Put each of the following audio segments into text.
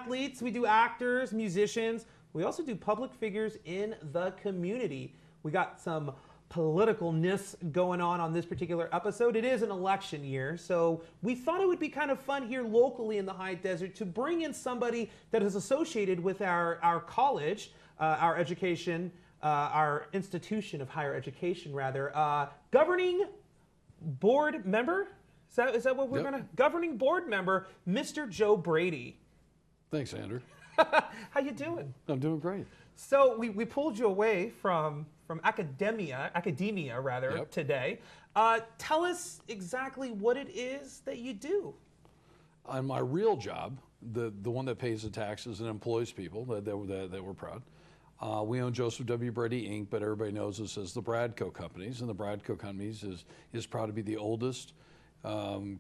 athletes, we do actors, musicians. We also do public figures in the community. We got some politicalness going on this particular episode. It is an election year, so we thought it would be kind of fun here locally in the high desert to bring in somebody that is associated with our college, our education, our institution of higher education, rather. Governing board member? Is that what we're going to? Governing board member, Mr. Joe Brady. Thanks, Andrew. How you doing? I'm doing great. So we pulled you away from academia today. Tell us exactly what it is that you do. On my real job, the one that pays the taxes and employs people that we're proud. We own Joseph W. Brady, Inc., but everybody knows us as the Bradco Companies, and the Bradco Companies is proud to be the oldest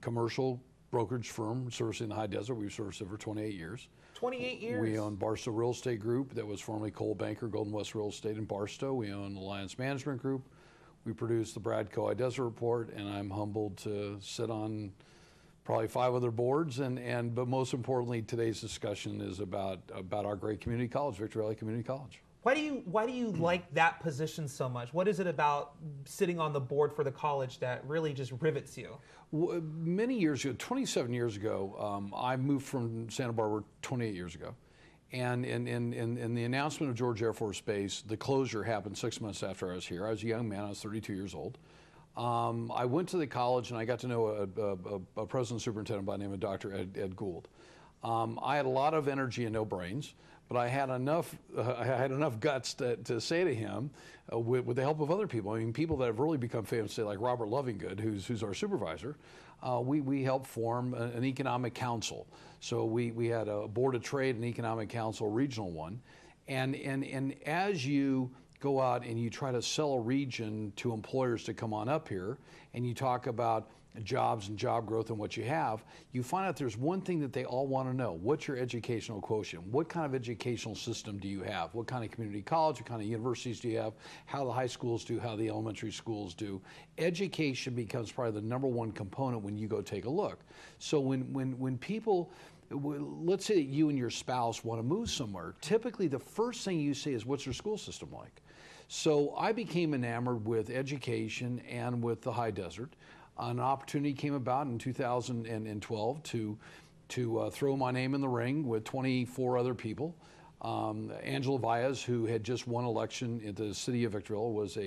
commercial brokerage firm servicing the high desert. We've serviced it for 28 years. 28 years. We own Barstow Real Estate Group, that was formerly Cole Banker, Golden West Real Estate in Barstow. We own Alliance Management Group. We produce the Bradco High Desert Report, and I'm humbled to sit on probably 5 other boards. But most importantly, today's discussion is about our great community college, Victory Valley Community College. Why do you like that position so much? What is it about sitting on the board for the college that really just rivets you? Well, many years ago, 27 years ago, I moved from Santa Barbara 28 years ago. And in the announcement of George Air Force Base, the closure happened 6 months after I was here. I was a young man, I was 32 years old. I went to the college and I got to know a president superintendent by the name of Dr. Ed Gould. I had a lot of energy and no brains, but I had enough guts to say to him, with the help of other people, I mean, people that have really become famous today, like Robert Lovingood, who's our supervisor, we helped form an economic council. So we had a board of trade and economic council, regional one, and as you go out and you try to sell a region to employers to come on up here, and you talk about jobs and job growth and what you have, you find out there's one thing that they all want to know. What's your educational quotient? What kind of educational system do you have? What kind of community college, what kind of universities do you have? How the high schools do, how the elementary schools do. Education becomes probably the #1 component when you go take a look. So when people, let's say that you and your spouse want to move somewhere, typically the first thing you say is, what's your school system like? So I became enamored with education and with the high desert. An opportunity came about in 2012 to throw my name in the ring with 24 other people. Angela Valles, who had just won election in the city of Victorville, was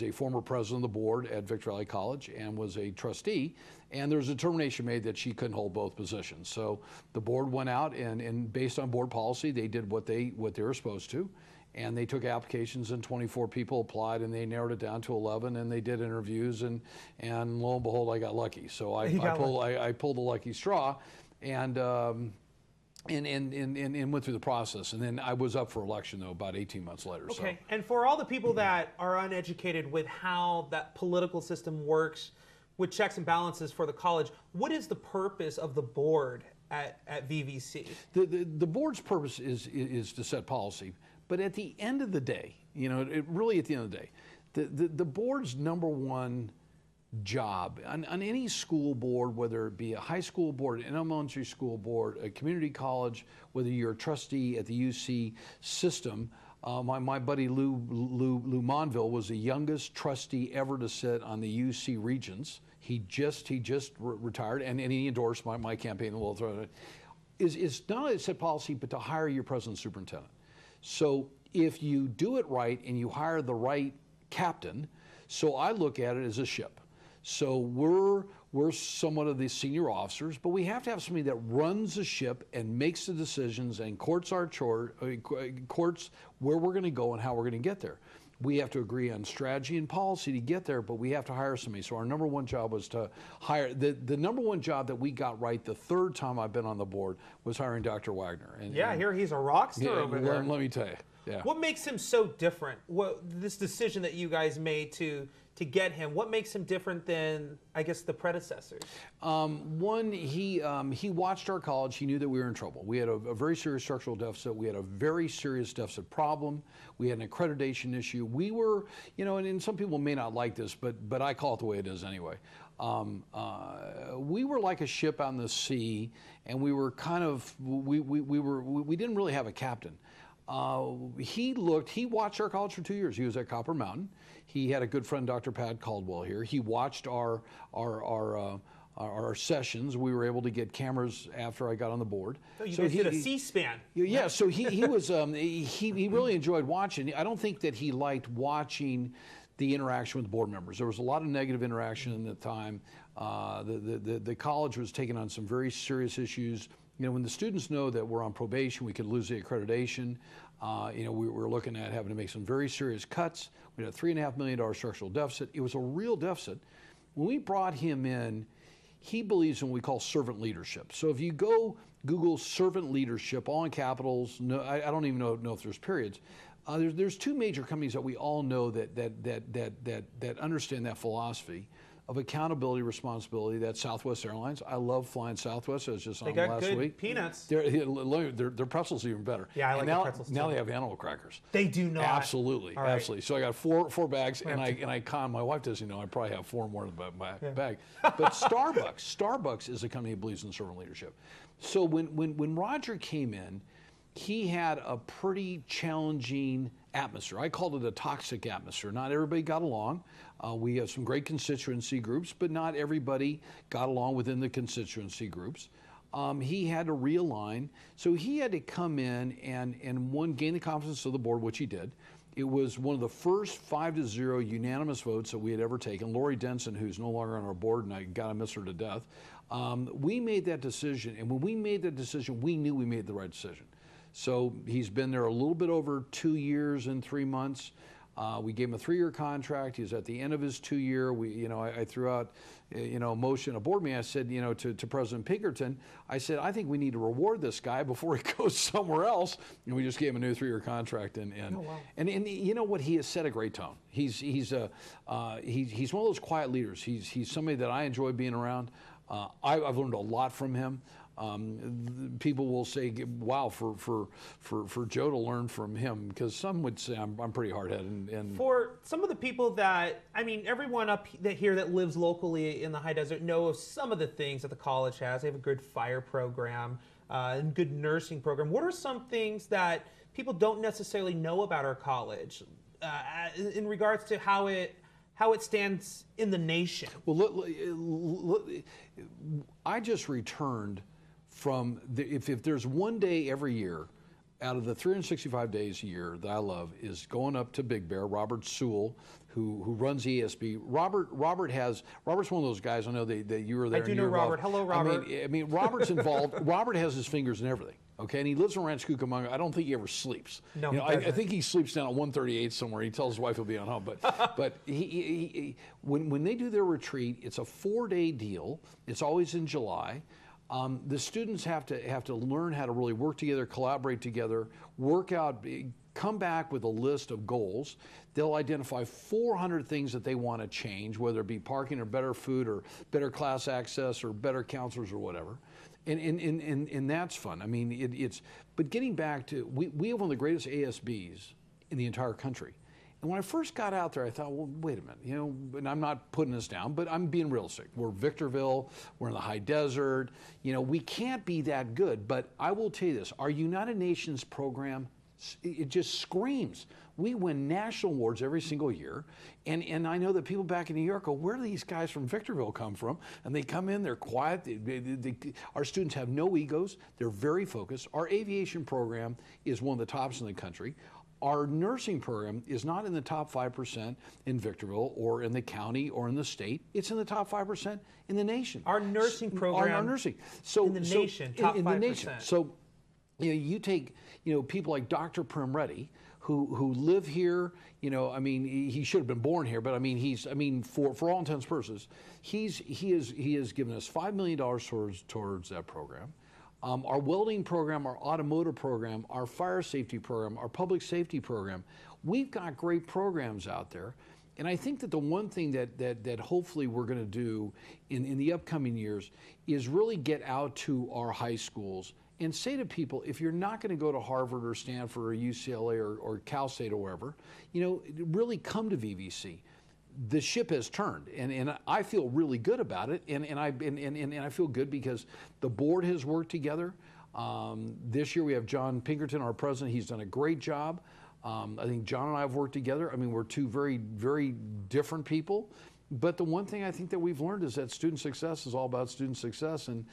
a former president of the board at Victory Valley College and was a trustee. And there was a determination made that she couldn't hold both positions. So the board went out and based on board policy, they did what they were supposed to. And they took applications and 24 people applied, and they narrowed it down to 11, and they did interviews, and lo and behold, I got lucky. So I pulled the lucky straw, and went through the process. And then I was up for election, though, about 18 months later. Okay, so. And for all the people that are uneducated with how that political system works with checks and balances for the college, what is the purpose of the board at VVC? The board's purpose is to set policy. But at the end of the day, you know, really at the end of the day, the board's #1 job on any school board, whether it be a high school board, an elementary school board, a community college, whether you're a trustee at the UC system. My buddy Lou Monville was the youngest trustee ever to sit on the UC Regents. He just retired, and he endorsed my campaign. Is not only to set policy, but to hire your president superintendent. So if you do it right and you hire the right captain, so I look at it as a ship. So we're somewhat of the senior officers, but we have to have somebody that runs the ship and makes the decisions and courts where we're going to go and how we're going to get there. We have to agree on strategy and policy to get there, but we have to hire somebody. So our #1 job was to hire. The #1 job that we got right the 3rd time I've been on the board was hiring Dr. Wagner. I hear he's a rock star over there. Let me tell you. Yeah. What makes him so different? This decision that you guys made to to get him? What makes him different than, I guess, the predecessors? One, he watched our college. He knew that we were in trouble. We had a very serious structural deficit. We had a very serious deficit problem. We had an accreditation issue. We were, and some people may not like this, but I call it the way it is anyway. We were like a ship on the sea, and we were kind of, we didn't really have a captain. He watched our college for 2 years. He was at Copper Mountain. He had a good friend, Dr. Pat Caldwell here. He watched our sessions. We were able to get cameras after I got on the board. Oh, you guys did a C-SPAN. Yeah, so he was, he really enjoyed watching. I don't think that he liked watching the interaction with board members. There was a lot of negative interaction at the time. The college was taking on some very serious issues. When the students know that we're on probation, we could lose the accreditation. We were looking at having to make some very serious cuts. We had a $3.5 million structural deficit. It was a real deficit. When we brought him in, he believes in what we call servant leadership. So if you go Google servant leadership, all in capitals, no, I don't even know if there's periods. There's two major companies that we all know that understand that philosophy of accountability, responsibility. That's Southwest Airlines. I love flying Southwest. I was just on last week. They got good peanuts. Their pretzels are even better. Yeah, I like the pretzels Now too. they have animal crackers. They do not. Absolutely, All right. absolutely. So I got four bags, and I con. My wife doesn't know. I probably have four more in my bag. But Starbucks is a company that believes in servant leadership. So when Roger came in, he had a pretty challenging atmosphere. I called it a toxic atmosphere. Not everybody got along. We have some great constituency groups, but not everybody got along within the constituency groups. He had to realign. So he had to come in and gain the confidence of the board, which he did. It was one of the first 5-0 unanimous votes that we had ever taken. Lori Denson, who's no longer on our board, and I gotta miss her to death. We made that decision, and when we made that decision, we knew we made the right decision. So he's been there a little bit over 2 years and 3 months. We gave him a 3-year contract. He's at the end of his 2-year. I threw out, a motion, a board meeting. I said, to President Pinkerton, I said, I think we need to reward this guy before he goes somewhere else. And we just gave him a new 3-year contract. And you know what? He has set a great tone. He's one of those quiet leaders. He's somebody that I enjoy being around. I've learned a lot from him. People will say, "Wow, for Joe to learn from him," because some would say I'm pretty hard-headed. And for some of the people that, everyone up here that lives locally in the high desert know of some of the things that the college has. They have a good fire program and good nursing program. What are some things that people don't necessarily know about our college in regards to how it stands in the nation? Well, I just returned from if there's one day every year out of the 365 days a year that I love is going up to Big Bear. Robert Sewell, who runs ESB. Robert's one of those guys. I know that you were there. I do know Robert. Hello, Robert. I mean, Robert's involved. Robert has his fingers in everything. Okay, and he lives in Ranch Cucamonga. I don't think he ever sleeps. No, I think he sleeps down at 138 somewhere. He tells his wife he'll be on home. But when they do their retreat, it's a 4-day deal. It's always in July. The students have to learn how to really work together, collaborate together, work out, come back with a list of goals. They'll identify 400 things that they want to change, whether it be parking or better food or better class access or better counselors or whatever. And that's fun. I mean, but getting back to, we have one of the greatest ASBs in the entire country. And when I first got out there, I thought, well, wait a minute, and I'm not putting this down, but I'm being realistic. We're Victorville, we're in the high desert, we can't be that good. But I will tell you this, our United Nations program, it just screams. We win national awards every single year. And I know that people back in New York go, where do these guys from Victorville come from? And they come in, they're quiet. Our students have no egos. They're very focused. Our aviation program is one of the tops in the country. Our nursing program is not in the top 5% in Victorville or in the county or in the state. It's in the top 5% in the nation. Our nursing program our nursing. So, in the nation, top 5%. In the nation. So you take people like Dr. Prim Reddy, who live here. He should have been born here, but for all intents and purposes, he has given us $5 million towards that program. Our welding program, our automotive program, our fire safety program, our public safety program. We've got great programs out there. And I think that the one thing that hopefully we're going to do in the upcoming years is really get out to our high schools and say to people, if you're not going to go to Harvard or Stanford or UCLA or Cal State or wherever, really come to VVC. The ship has turned, and I feel really good about it, and I feel good because the board has worked together. This year we have John Pinkerton, our president. He's done a great job. I think John and I have worked together. I mean, we're two very, very different people. But the one thing I think that we've learned is that student success is all about student success. And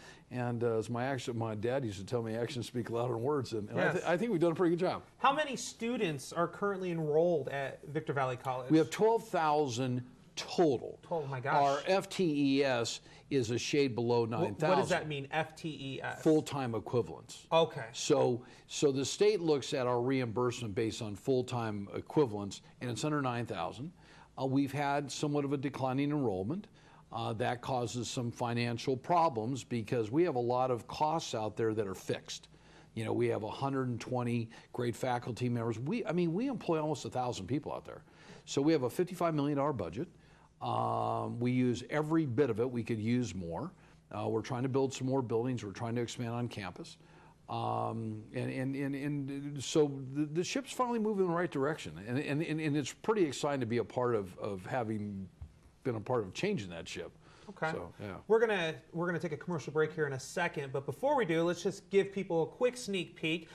as my dad used to tell me, actions speak louder than words. And Yes. I think we've done a pretty good job. How many students are currently enrolled at Victor Valley College? We have 12,000 total. Oh my gosh. Our FTES is a shade below 9,000. What does that mean, FTES? Full-time equivalents. Okay. So the state looks at our reimbursement based on full-time equivalents, and it's under 9,000. We've had somewhat of a declining enrollment. That causes some financial problems because we have a lot of costs out there that are fixed. We have 120 great faculty members. We employ almost 1,000 people out there. So we have a $55 million budget. We use every bit of it. We could use more. We're trying to build some more buildings. We're trying to expand on campus. And so the ship's finally moving in the right direction. And it's pretty exciting to be a part of having been a part of changing that ship. Okay. So, yeah. We're gonna take a commercial break here in a second, but before we do, let's just give people a quick sneak peek.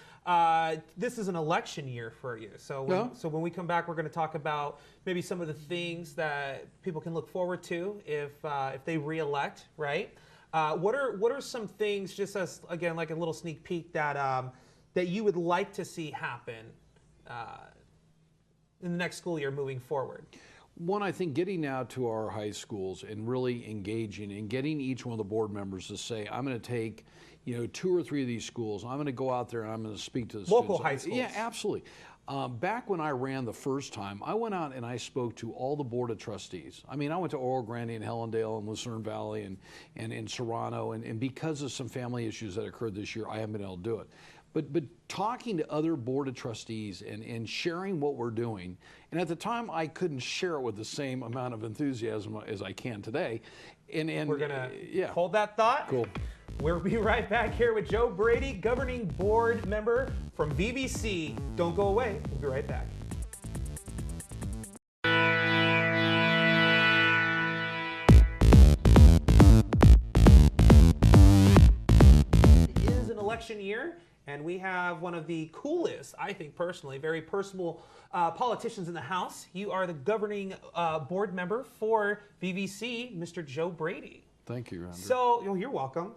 This is an election year for you, so when we come back, we're going to talk about maybe some of the things that people can look forward to if they re-elect, right? What are some things, just as again like a little sneak peek, that you would like to see happen in the next school year moving forward? One, I think getting out to our high schools and really engaging and getting each one of the board members to say, I'm going to take 2 or 3 of these schools. I'm going to go out there and I'm going to speak to the local students. high schools. Yeah, absolutely. Back when I ran the first time, I went out and I spoke to all the board of trustees. I mean, I went to Oro Grande and Hellendale and Lucerne Valley and Serrano, and because of some family issues that occurred this year, I haven't been able to do it. But talking to other board of trustees and sharing what we're doing, and at the time I couldn't share it with the same amount of enthusiasm as I can today. And we're gonna hold that thought. Cool. We'll be right back here with Joe Brady, governing board member from VVC. Don't go away. We'll be right back. It is an election year, and we have one of the coolest, I think personally, very personable politicians in the House. You are the governing board member for VVC, Mr. Joe Brady. Thank you, Andrew. So, you're welcome.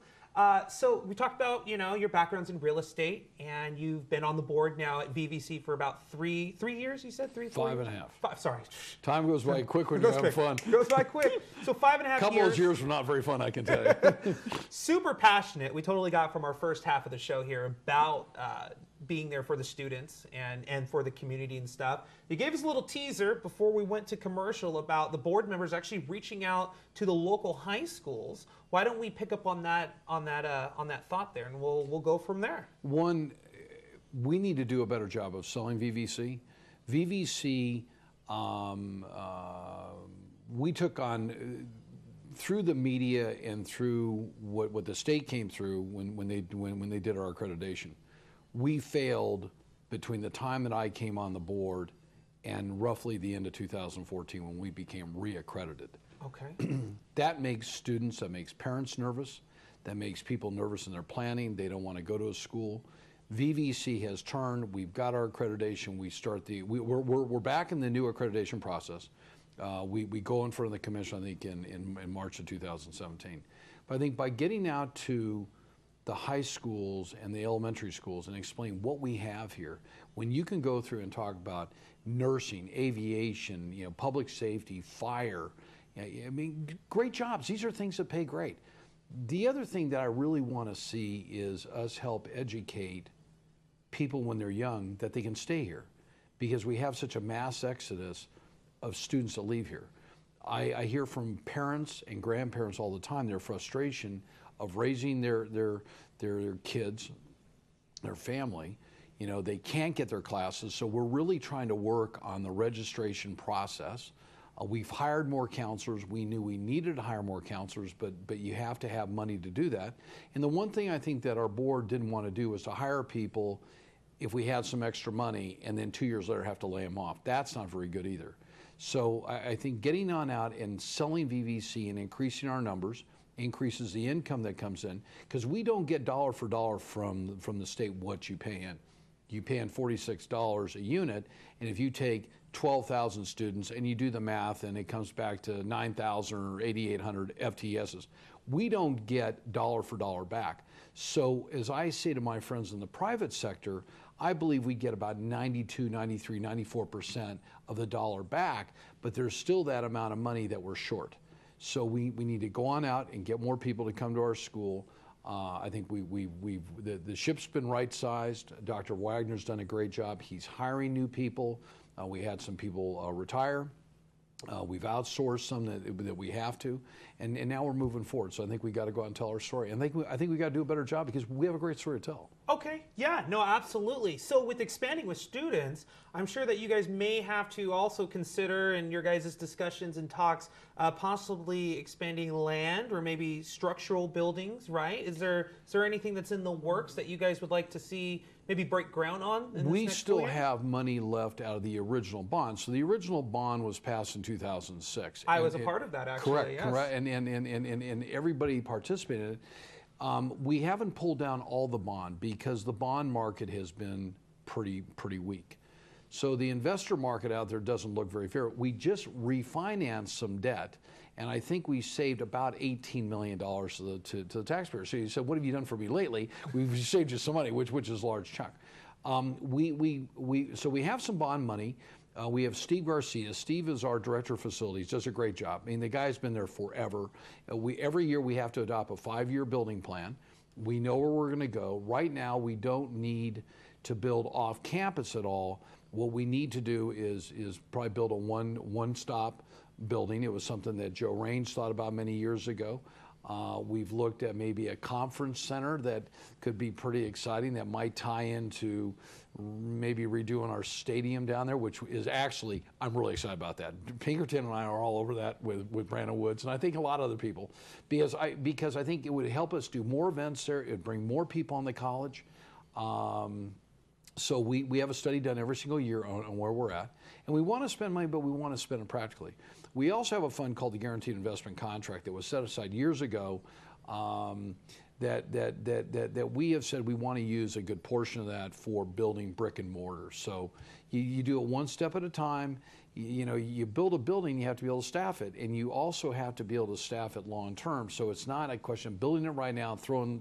So we talked about, your backgrounds in real estate, and you've been on the board now at VVC for about three years, you said? 3, 4 5 years? and a half. 5, sorry. Time goes by quick when you're having fun. Goes by quick. So 5.5 years. A couple of those years were not very fun, I can tell you. Super passionate. We totally got from our first half of the show here about being there for the students and for the community and stuff. You gave us a little teaser before we went to commercial about the board members actually reaching out to the local high schools. Why don't we pick up on that thought there, and we'll go from there. One, we need to do a better job of selling VVC. VVC, we took on through the media and through what the state came through when they did our accreditation. We failed between the time that I came on the board and roughly the end of 2014 when we became reaccredited. Okay. That makes students, that makes parents nervous, that makes people nervous in their planning. They don't want to go to a school. VVC has turned. We've got our accreditation. We're back in the new accreditation process. We go in front of the commission, I think, in March of 2017. But I think by getting out to the high schools and the elementary schools and explain what we have here, when you can go through and talk about nursing, aviation, public safety, fire, I mean, great jobs. These are things that pay great. The other thing that I really want to see is us help educate people when they're young that they can stay here, because we have such a mass exodus of students that leave here. I hear from parents and grandparents all the time their frustration of raising their kids, their family. They can't get their classes, so we're really trying to work on the registration process. We've hired more counselors. We knew we needed to hire more counselors, but you have to have money to do that. And the one thing I think that our board didn't want to do was to hire people if we had some extra money and then 2 years later have to lay them off. That's not very good either. So I think getting on out and selling VVC and increasing our numbers increases the income that comes in, because we don't get dollar for dollar from the state what you pay in. You pay in $46 a unit, and if you take 12,000 students and you do the math and it comes back to 9,000 or 8,800 FTSs, we don't get dollar for dollar back. So as I say to my friends in the private sector, I believe we get about 92, 93, 94% of the dollar back, but there's still that amount of money that we're short. So we need to go on out and get more people to come to our school. I think the ship's been right-sized. Dr. Wagner's done a great job. He's hiring new people. We had some people retire. We've outsourced some that we have to, and now we're moving forward. So I think we got to go out and tell our story. And I think we got to do a better job because we have a great story to tell. Okay, yeah, no, absolutely. So with expanding with students, I'm sure that you guys may have to also consider in your guys' discussions and talks possibly expanding land or maybe structural buildings, right? Is there anything that's in the works that you guys would like to see maybe break ground on? We still have money left out of the original bond. So the original bond was passed in 2006. I was a part of that, actually. Correct, yes. correct. And everybody participated in it. We haven't pulled down all the bond because the bond market has been pretty weak. So the investor market out there doesn't look very fair. We just refinanced some debt, and I think we saved about $18 million to the taxpayers. So you said, what have you done for me lately? We've saved you some money, which is a large chunk. So we have some bond money. We have Steve Garcia. Steve is our director of facilities, does a great job. I mean, the guy's been there forever. Every year we have to adopt a 5-year building plan. We know where we're going to go. Right now, we don't need to build off campus at all. What we need to do is probably build a one-stop building. It was something that Joe Range thought about many years ago. We've looked at maybe a conference center that could be pretty exciting, that might tie into maybe redoing our stadium down there, which is actually, I'm really excited about that. Pinkerton and I are all over that with Brandon Woods, and I think a lot of other people, because I think it would help us do more events there. It would bring more people on the college. So we have a study done every single year on where we're at. And we want to spend money, but we want to spend it practically. We also have a fund called the Guaranteed Investment Contract that was set aside years ago that we have said we want to use a good portion of that for building brick and mortar. So you do it one step at a time. You build a building, you have to be able to staff it, and you also have to be able to staff it long term. So it's not a question of building it right now and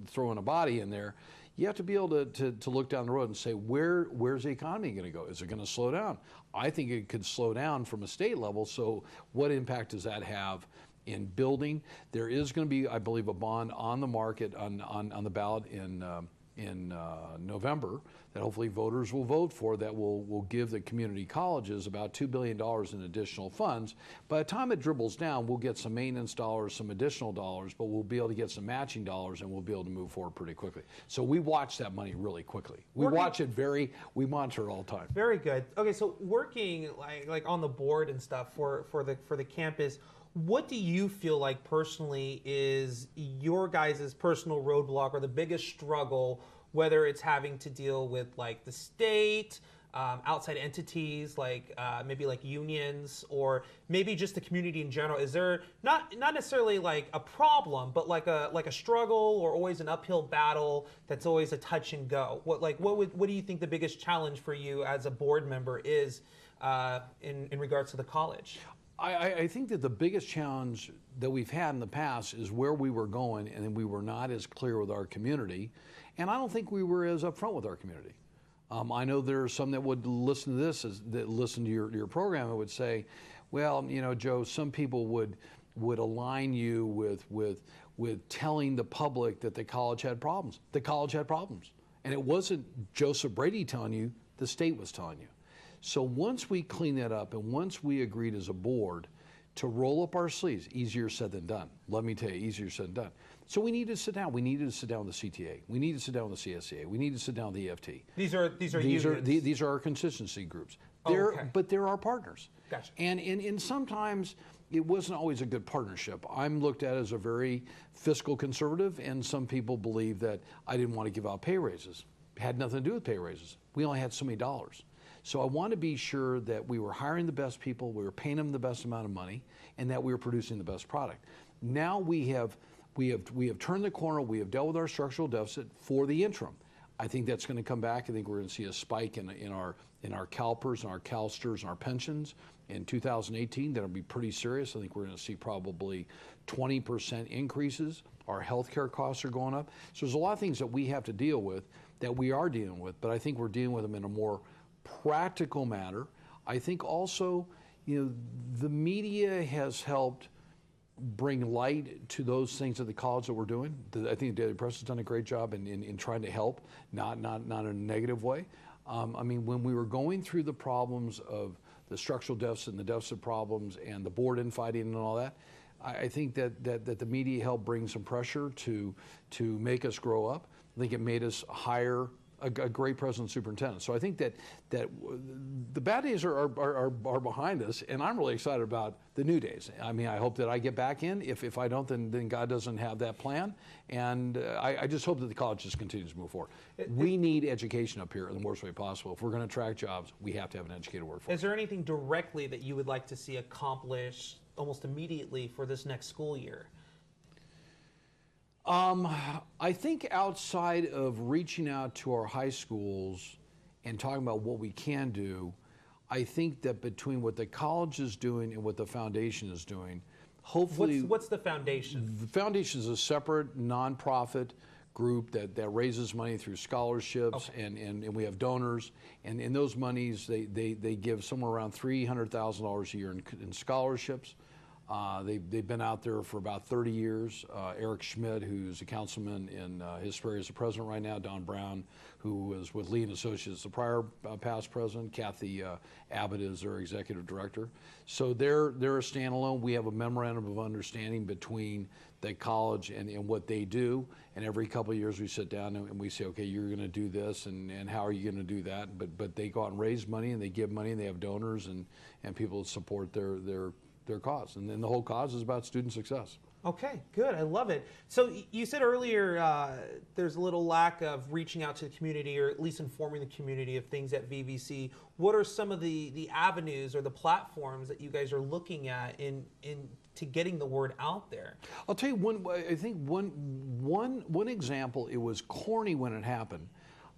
throwing a body in there. You have to be able to look down the road and say, where's the economy going to go? Is it going to slow down? I think it could slow down from a state level, so what impact does that have in building? There is going to be, I believe, a bond on the market, on the ballot in November that hopefully voters will vote for, that will give the community colleges about $2 billion in additional funds. By the time it dribbles down, we'll get some maintenance dollars, some additional dollars, but we'll be able to get some matching dollars, and we'll be able to move forward pretty quickly. So we watch that money really quickly. We monitor it all the time. Very good. Okay, so working like on the board and stuff for the campus, what do you feel like personally is your guys' personal roadblock or the biggest struggle, whether it's having to deal with like the state, outside entities like maybe like unions, or maybe just the community in general? Is there not necessarily like a problem, but like a struggle or always an uphill battle that's always a touch and go? What do you think the biggest challenge for you as a board member is in regards to the college? I think that the biggest challenge that we've had in the past is where we were going, and we were not as clear with our community, and I don't think we were as upfront with our community. I know there are some that would listen to this, that listen to your program, and would say, well, Joe, some people would align you with telling the public that the college had problems. The college had problems, and it wasn't Joseph Brady telling you, the state was telling you. So once we clean that up, and once we agreed as a board to roll up our sleeves. Easier said than done. Let me tell you, easier said than done. So we need to sit down. We needed to sit down with the CTA. We need to sit down with the CSCA. We need to sit down with the EFT. These are unions. These are our consistency groups. But they're our partners. Gotcha. And sometimes it wasn't always a good partnership. I'm looked at as a very fiscal conservative, and some people believe that I didn't want to give out pay raises. It had nothing to do with pay raises. We only had so many dollars. So I want to be sure that we were hiring the best people, we were paying them the best amount of money, and that we were producing the best product. Now we have turned the corner. We have dealt with our structural deficit for the interim. I think that's going to come back. I think we're going to see a spike in our CalPERS and our CalSTRS and our pensions in 2018. That'll be pretty serious. I think we're going to see probably 20% increases. Our healthcare costs are going up. So there's a lot of things that we have to deal with that we are dealing with, but I think we're dealing with them in a more practical manner. I think also, the media has helped bring light to those things at the college that we're doing. I think the Daily Press has done a great job in trying to help, not in a negative way. I mean, when we were going through the problems of the structural deficit and the deficit problems and the board infighting and all that, I think that the media helped bring some pressure to make us grow up. I think it made us hire a great president superintendent. So I think that the bad days are behind us, and I'm really excited about the new days. I mean, I hope that I get back in. If I don't, then God doesn't have that plan. And I just hope that the college just continues to move forward. We need education up here in the worst way possible. If we're going to attract jobs, we have to have an educated workforce. Is there anything directly that you would like to see accomplished almost immediately for this next school year? I think outside of reaching out to our high schools and talking about what we can do, I think that between what the college is doing and what the foundation is doing, hopefully... What's the foundation? The foundation is a separate nonprofit group that raises money through scholarships, okay. and we have donors, and in those monies they give somewhere around $300,000 a year in scholarships. They've been out there for about 30 years. Eric Schmidt, who's a councilman in Hesperia, is the president right now. Don Brown, who was with Lee & Associates, the prior past president. Kathy Abbott is their executive director. So they're a standalone. We have a memorandum of understanding between the college and what they do. And every couple of years we sit down and we say, okay, you're going to do this, and how are you going to do that? But they go out and raise money, and they give money, and they have donors and people that support their cause, and then the whole cause is about student success. Okay, good. I love it. So you said earlier there's a little lack of reaching out to the community, or at least informing the community of things at VVC. What are some of the avenues or the platforms that you guys are looking at in to getting the word out there? I'll tell you one. I think one example. It was corny when it happened.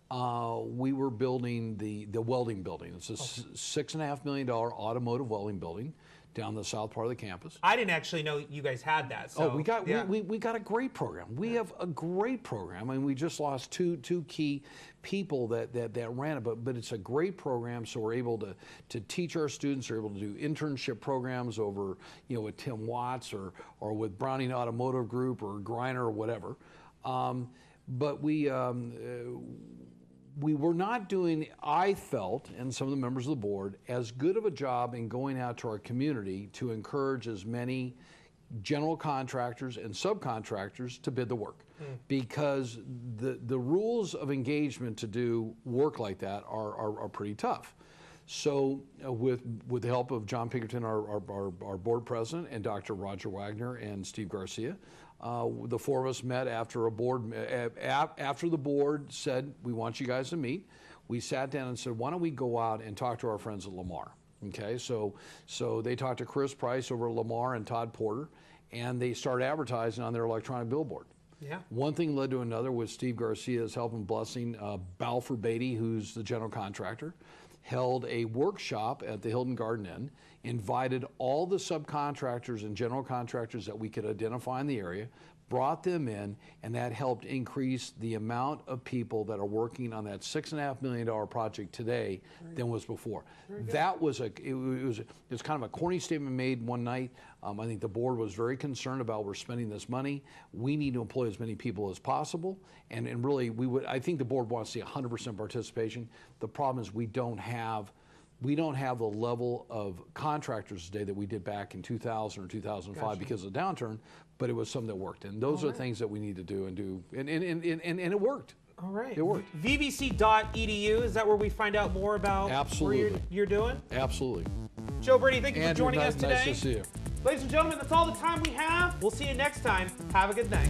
We were building the welding building. It's a $6.5 million automotive welding building down the south part of the campus. I didn't actually know you guys had that. So, we got a great program. We have a great program, and we just lost two key people that ran it, but it's a great program. So we're able to teach our students. We're able to do internship programs over, with Tim Watts or with Browning Automotive Group or Griner or whatever. But we were not doing, I felt, and some of the members of the board, as good of a job in going out to our community to encourage as many general contractors and subcontractors to bid the work. Because the rules of engagement to do work like that are pretty tough. So with the help of John Pinkerton, our board president, and Dr. Roger Wagner and Steve Garcia, the four of us met after after the board said, we want you guys to meet. We sat down and said, why don't we go out and talk to our friends at Lamar? Okay, so they talked to Chris Price over at Lamar and Todd Porter, and they started advertising on their electronic billboard. Yeah. One thing led to another with Steve Garcia's help and blessing. Balfour Beatty, who's the general contractor, held a workshop at the Hilton Garden Inn, invited all the subcontractors and general contractors that we could identify in the area, brought them in, and that helped increase the amount of people that are working on that $6.5 million project today than was before. That was it was kind of a corny statement made one night. I think the board was very concerned about, we're spending this money. We need to employ as many people as possible, and really I think the board wants to see 100% participation. The problem is we don't have we don't have the level of contractors today that we did back in 2000 or 2005 Gotcha. because of the downturn, but it was something that worked. And those are things that we need to do, and it worked. All right. It worked. VBC.edu, is that where we find out more about Absolutely. what you're doing? Absolutely. Joe, Brady, thank you for Andrew, joining us today. Nice to see you. Ladies and gentlemen, that's all the time we have. We'll see you next time. Have a good night.